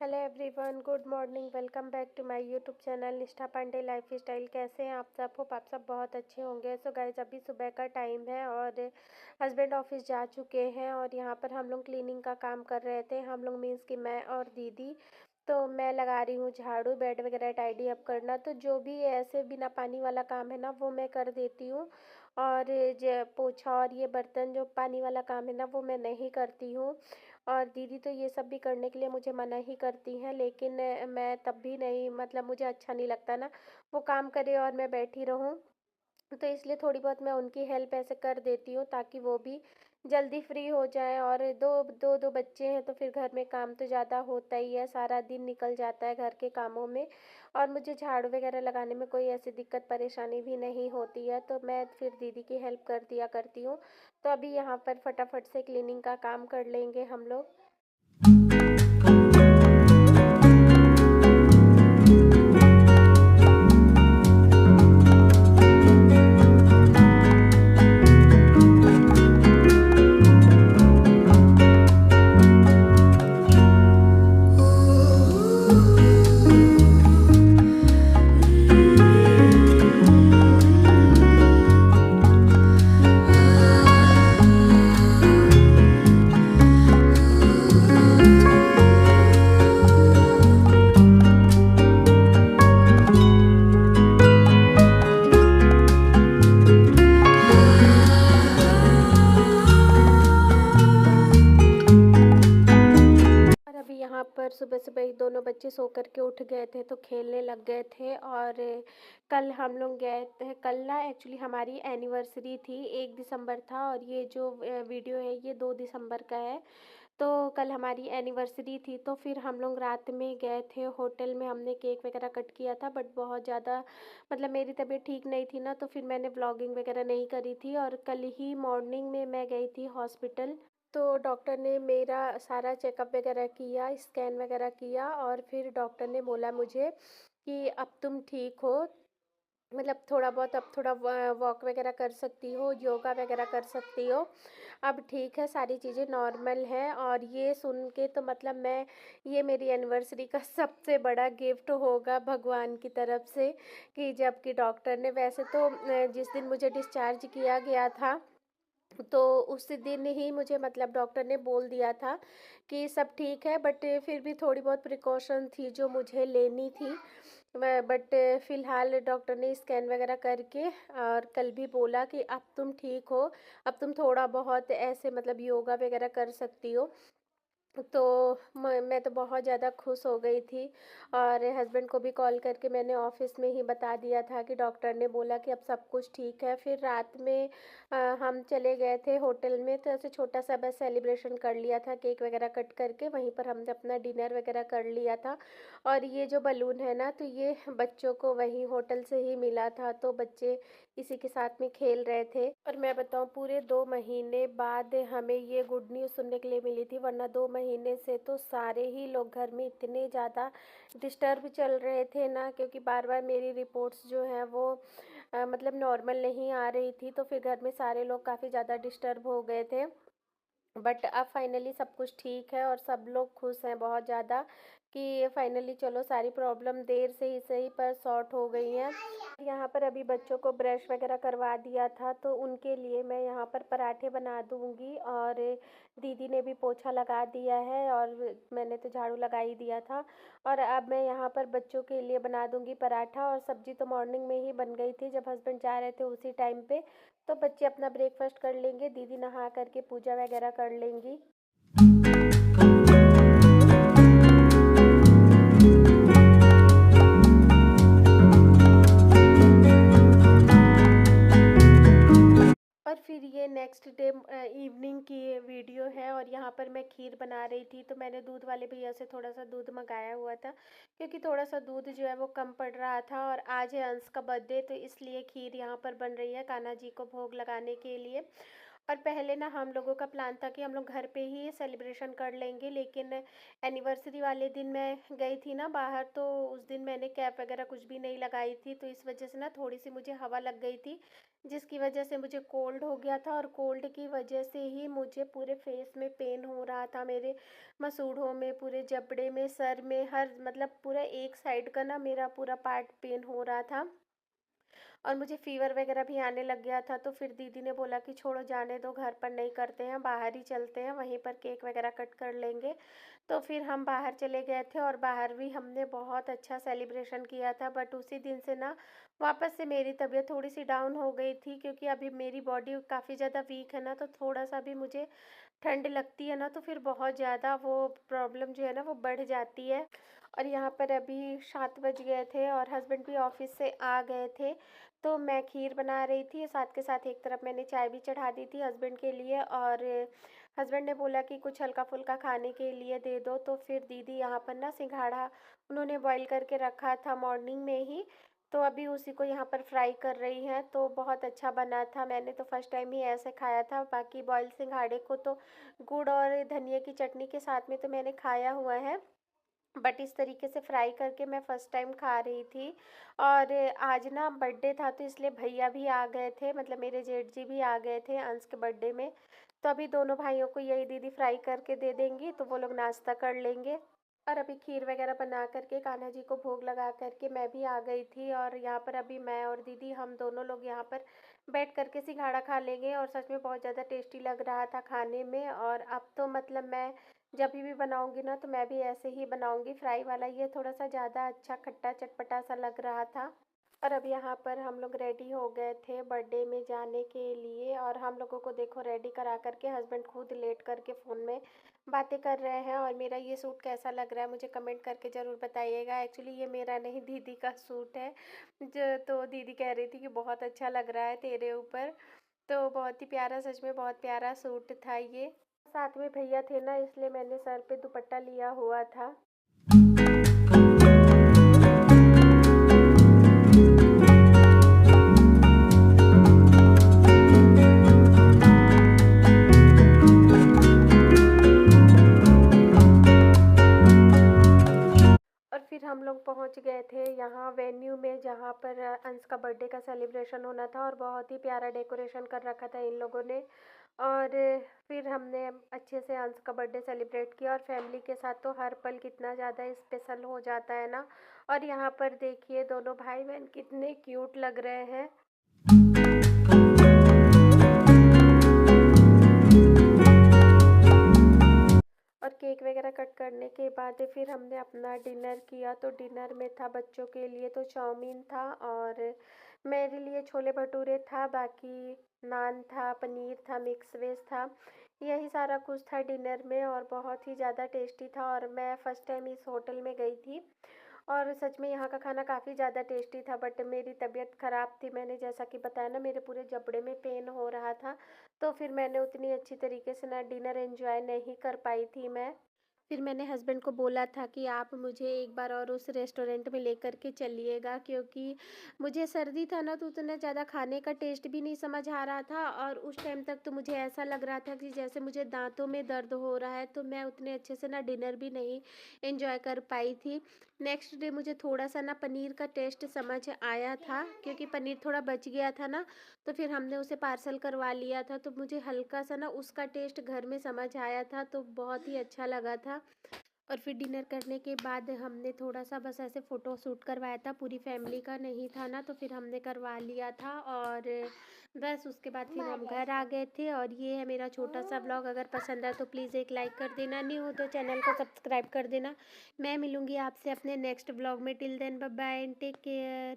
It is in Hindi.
Hello everyone, good morning. Welcome back to my YouTube channel Nishtha Pande life style. कैसे हैं आप सब? होप आप सब बहुत अच्छे होंगे। सो गाइस, अभी सुबह का टाइम है और हस्बैंड ऑफिस जा चुके हैं और यहाँ पर हम लोग क्लीनिंग का काम कर रहे थे। हम लोग मीन्स कि मैं और दीदी। तो मैं लगा रही हूँ झाड़ू, बेड वगैरह टाइडी अप करना। तो जो भी ऐसे बिना पानी वाला काम है ना, वो मैं कर देती हूँ। और पोछा और ये बर्तन जो पानी वाला काम है ना, वो मैं नहीं करती हूँ। और दीदी तो ये सब भी करने के लिए मुझे मना ही करती हैं, लेकिन मैं तब भी नहीं, मतलब मुझे अच्छा नहीं लगता ना वो काम करे और मैं बैठी रहूं। तो इसलिए थोड़ी बहुत मैं उनकी हेल्प ऐसे कर देती हूँ ताकि वो भी जल्दी फ्री हो जाए। और दो दो दो बच्चे हैं तो फिर घर में काम तो ज़्यादा होता ही है, सारा दिन निकल जाता है घर के कामों में। और मुझे झाड़ू वगैरह लगाने में कोई ऐसी दिक्कत परेशानी भी नहीं होती है, तो मैं फिर दीदी की हेल्प कर दिया करती हूँ। तो अभी यहाँ पर फटाफट से क्लीनिंग का काम कर लेंगे हम लोग। और अभी यहाँ पर सुबह सुबह ही दोनों बच्चे सो कर के उठ गए थे तो खेलने लग गए थे। और कल हम लोग गए थे, कल ना एक्चुअली हमारी एनिवर्सरी थी, 1 दिसंबर था और ये जो वीडियो है ये 2 दिसंबर का है। तो कल हमारी एनिवर्सरी थी तो फिर हम लोग रात में गए थे होटल में, हमने केक वगैरह कट किया था। बट बहुत ज़्यादा मतलब मेरी तबीयत ठीक नहीं थी ना, तो फिर मैंने व्लॉगिंग वगैरह नहीं करी थी। और कल ही मॉर्निंग में मैं गई थी हॉस्पिटल। तो डॉक्टर ने मेरा सारा चेकअप वगैरह किया, स्कैन वगैरह किया और फिर डॉक्टर ने बोला मुझे कि अब तुम ठीक हो, मतलब थोड़ा बहुत अब थोड़ा वॉक वगैरह कर सकती हो, योगा वगैरह कर सकती हो, अब ठीक है, सारी चीज़ें नॉर्मल है। और ये सुन के तो मतलब मैं, ये मेरी एनिवर्सरी का सबसे बड़ा गिफ्ट होगा भगवान की तरफ से, कि जबकि डॉक्टर ने वैसे तो जिस दिन मुझे डिस्चार्ज किया गया था तो उस दिन ही मुझे मतलब डॉक्टर ने बोल दिया था कि सब ठीक है, बट फिर भी थोड़ी बहुत प्रिकॉशन थी जो मुझे लेनी थी। बट फ़िलहाल डॉक्टर ने स्कैन वगैरह करके और कल भी बोला कि अब तुम ठीक हो, अब तुम थोड़ा बहुत ऐसे मतलब योगा वगैरह कर सकती हो। तो मैं तो बहुत ज़्यादा खुश हो गई थी। और हस्बैंड को भी कॉल करके मैंने ऑफिस में ही बता दिया था कि डॉक्टर ने बोला कि अब सब कुछ ठीक है। फिर रात में हम चले गए थे होटल में, तो ऐसे छोटा सा बस सेलिब्रेशन कर लिया था, केक वगैरह कट करके वहीं पर हमने अपना डिनर वगैरह कर लिया था। और ये जो बलून है ना, तो ये बच्चों को वहीं होटल से ही मिला था, तो बच्चे इसी के साथ में खेल रहे थे। और मैं बताऊं, पूरे 2 महीने बाद हमें ये गुड न्यूज़ सुनने के लिए मिली थी, वरना 2 महीने से तो सारे ही लोग घर में इतने ज़्यादा डिस्टर्ब चल रहे थे ना, क्योंकि बार बार मेरी रिपोर्ट्स जो हैं वो मतलब नॉर्मल नहीं आ रही थी, तो फिर घर में सारे लोग काफ़ी ज़्यादा डिस्टर्ब हो गए थे। बट अब फाइनली सब कुछ ठीक है और सब लोग खुश हैं बहुत ज़्यादा कि फाइनली चलो सारी प्रॉब्लम देर से ही सही पर सॉर्ट हो गई हैं। यहाँ पर अभी बच्चों को ब्रश वगैरह करवा दिया था, तो उनके लिए मैं यहाँ पर पराठे बना दूँगी। और दीदी ने भी पोछा लगा दिया है और मैंने तो झाड़ू लगा ही दिया था। और अब मैं यहाँ पर बच्चों के लिए बना दूँगी पराठा। और सब्ज़ी तो मॉर्निंग में ही बन गई थी जब हस्बैंड जा रहे थे उसी टाइम पे। तो बच्चे अपना ब्रेकफास्ट कर लेंगे, दीदी नहा करके पूजा वगैरह कर लेंगी। और फिर ये नेक्स्ट डे इवनिंग की ये वीडियो है। और यहाँ पर मैं खीर बना रही थी, तो मैंने दूध वाले भैया से थोड़ा सा दूध मंगाया हुआ था, क्योंकि थोड़ा सा दूध जो है वो कम पड़ रहा था। और आज है अंश का बर्थडे, तो इसलिए खीर यहाँ पर बन रही है कान्हा जी को भोग लगाने के लिए। और पहले ना हम लोगों का प्लान था कि हम लोग घर पे ही सेलिब्रेशन कर लेंगे, लेकिन एनिवर्सरी वाले दिन मैं गई थी ना बाहर, तो उस दिन मैंने कैप वगैरह कुछ भी नहीं लगाई थी, तो इस वजह से ना थोड़ी सी मुझे हवा लग गई थी, जिसकी वजह से मुझे कोल्ड हो गया था। और कोल्ड की वजह से ही मुझे पूरे फेस में पेन हो रहा था, मेरे मसूड़ों में, पूरे जबड़े में, सर में, हर मतलब पूरा एक साइड का ना मेरा पूरा पार्ट पेन हो रहा था। और मुझे फ़ीवर वगैरह भी आने लग गया था, तो फिर दीदी ने बोला कि छोड़ो जाने दो, घर पर नहीं करते हैं, बाहर ही चलते हैं, वहीं पर केक वगैरह कट कर लेंगे। तो फिर हम बाहर चले गए थे और बाहर भी हमने बहुत अच्छा सेलिब्रेशन किया था। बट उसी दिन से ना वापस से मेरी तबीयत थोड़ी सी डाउन हो गई थी, क्योंकि अभी मेरी बॉडी काफ़ी ज़्यादा वीक है ना, तो थोड़ा सा भी मुझे ठंड लगती है ना, तो फिर बहुत ज़्यादा वो प्रॉब्लम जो है ना वो बढ़ जाती है। और यहाँ पर अभी 7 बज गए थे और हस्बैंड भी ऑफिस से आ गए थे, तो मैं खीर बना रही थी, साथ के साथ एक तरफ मैंने चाय भी चढ़ा दी थी हस्बैंड के लिए। और हस्बैंड ने बोला कि कुछ हल्का फुल्का खाने के लिए दे दो, तो फिर दीदी यहाँ पर ना सिंघाड़ा उन्होंने बॉईल करके रखा था मॉर्निंग में ही, तो अभी उसी को यहाँ पर फ्राई कर रही हैं। तो बहुत अच्छा बना था, मैंने तो फर्स्ट टाइम ही ऐसे खाया था। बाकी बॉयल सिंघाड़े को तो गुड़ और धनिया की चटनी के साथ में तो मैंने खाया हुआ है, बट इस तरीके से फ्राई करके मैं फ़र्स्ट टाइम खा रही थी। और आज ना बर्थडे था, तो इसलिए भैया भी आ गए थे, मतलब मेरे जेठ जी भी आ गए थे अंश के बर्थडे में। तो अभी दोनों भाइयों को यही दीदी फ्राई करके दे देंगी, तो वो लोग नाश्ता कर लेंगे। और अभी खीर वगैरह बना करके कान्हा जी को भोग लगा करके मैं भी आ गई थी, और यहाँ पर अभी मैं और दीदी हम दोनों लोग यहाँ पर बैठ करके सिंघाड़ा खा लेंगे। और सच में बहुत ज़्यादा टेस्टी लग रहा था खाने में। और अब तो मतलब मैं जब भी बनाऊंगी ना, तो मैं भी ऐसे ही बनाऊंगी फ्राई वाला, ये थोड़ा सा ज़्यादा अच्छा खट्टा चटपटा सा लग रहा था। और अब यहाँ पर हम लोग रेडी हो गए थे बर्थडे में जाने के लिए, और हम लोगों को देखो रेडी करा करके हस्बैंड खुद लेट करके फ़ोन में बातें कर रहे हैं। और मेरा ये सूट कैसा लग रहा है मुझे कमेंट करके ज़रूर बताइएगा। एक्चुअली ये मेरा नहीं, दीदी का सूट है, जो तो दीदी कह रही थी कि बहुत अच्छा लग रहा है तेरे ऊपर। तो बहुत ही प्यारा, सच में बहुत प्यारा सूट था ये। साथ में भैया थे ना, इसलिए मैंने सर पे दुपट्टा लिया हुआ था। और फिर हम लोग पहुंच गए थे यहाँ वेन्यू में, जहाँ पर अंश का बर्थडे का सेलिब्रेशन होना था, और बहुत ही प्यारा डेकोरेशन कर रखा था इन लोगों ने। और फिर हमने अच्छे से अंश का बर्थडे सेलिब्रेट किया, और फैमिली के साथ तो हर पल कितना ज़्यादा स्पेशल हो जाता है ना। और यहाँ पर देखिए दोनों भाई बहन कितने क्यूट लग रहे हैं। और केक वगैरह कट करने के बाद फिर हमने अपना डिनर किया, तो डिनर में था बच्चों के लिए तो चाउमीन था, और मेरे लिए छोले भटूरे था, बाकी नान था, पनीर था, मिक्स वेज था, यही सारा कुछ था डिनर में। और बहुत ही ज़्यादा टेस्टी था, और मैं फ़र्स्ट टाइम इस होटल में गई थी, और सच में यहाँ का खाना काफ़ी ज़्यादा टेस्टी था। बट मेरी तबीयत ख़राब थी, मैंने जैसा कि बताया ना, मेरे पूरे जबड़े में पेन हो रहा था, तो फिर मैंने उतनी अच्छी तरीके से ना डिनर एंजॉय नहीं कर पाई थी मैं। फिर मैंने हस्बैंड को बोला था कि आप मुझे एक बार और उस रेस्टोरेंट में लेकर के चलिएगा, क्योंकि मुझे सर्दी था ना, तो उतना ज़्यादा खाने का टेस्ट भी नहीं समझ आ रहा था, और उस टाइम तक तो मुझे ऐसा लग रहा था कि जैसे मुझे दांतों में दर्द हो रहा है, तो मैं उतने अच्छे से ना डिनर भी नहीं एंजॉय कर पाई थी। नेक्स्ट डे मुझे थोड़ा सा ना पनीर का टेस्ट समझ आया था, क्योंकि पनीर थोड़ा बच गया था ना, तो फिर हमने उसे पार्सल करवा लिया था, तो मुझे हल्का सा ना उसका टेस्ट घर में समझ आया था, तो बहुत ही अच्छा लगा था। और फिर डिनर करने के बाद हमने थोड़ा सा बस ऐसे फ़ोटो शूट करवाया था, पूरी फैमिली का नहीं था ना, तो फिर हमने करवा लिया था। और बस उसके बाद फिर हम घर आ गए थे। और ये है मेरा छोटा सा ब्लॉग, अगर पसंद आए तो प्लीज़ एक लाइक कर देना, न्यू हो तो चैनल को सब्सक्राइब कर देना। मैं मिलूँगी आपसे अपने नेक्स्ट ब्लॉग में, till then bye bye and take care.